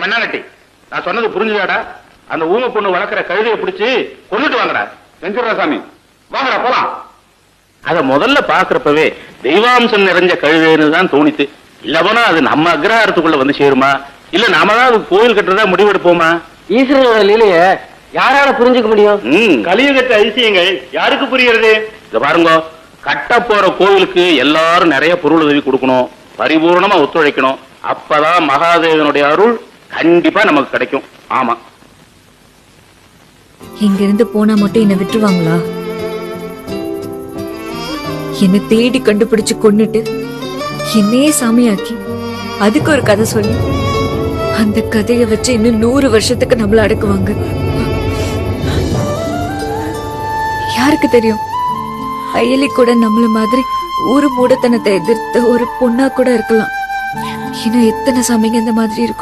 மண்ணாங்கட்டி, நான் சொன்னது புரிஞ்சுதாடா? அந்த ஊமை பொண்ணு வளர்க்குற கழுதையை பிடிச்சு கொண்டுட்டு வாங்கடா. செஞ்சுடுறா சாமி, வாங்கடா போலாம். அத முதல்ல பாக்குறப்பவே தெய்வாம்சம் நிறைஞ்ச கழுதைன்னு தான் தோணித்து. இல்ல போனா அது நம்ம அக்ரஹாரத்துக்குள்ள வந்து சேருமா, இல்ல நாம தான் கோயில் கட்டுறதா முடிவெடுப்போமா? ஈஸ்வரனோட லீலைய யாரால புரிஞ்சுக்க முடியும்? கலியுகத்த அதிசயங்கள் யாருக்கு புரியுறது? இத பாருங்க, கட்ட போற கோவிலுக்கு எல்லாரும் நிறைய பொருள் உதவி கொடுக்கணும், பரிபூர்ணமா ஒத்துழைக்கணும். அப்பதான் மகாதேவனுடைய அருள் கண்டிப்பா நமக்கு கிடைக்கும். ஆமா, இங்க இருந்து போனா மட்டும் என்ன விட்டுருவாங்களா? என்ன தேடி கண்டுபிடிச்சு கொன்னுட்டு என்னையே சாமியாக்கி அதுக்கு ஒரு கதை சொல்லி அந்த கதையை வச்சு இன்னும் 100 வருஷத்துக்கு நம்மள அடக்குவாங்க. யாருக்கு தெரியும், அயலி கூட நம்மள மாதிரி ஊரு மூடத்தனத்தை எதிர்த்த ஒரு பொண்ணா கூட இருக்கலாம். இன்னும் எத்தனை சாமிங்க இந்த மாதிரி இருக்குன்னு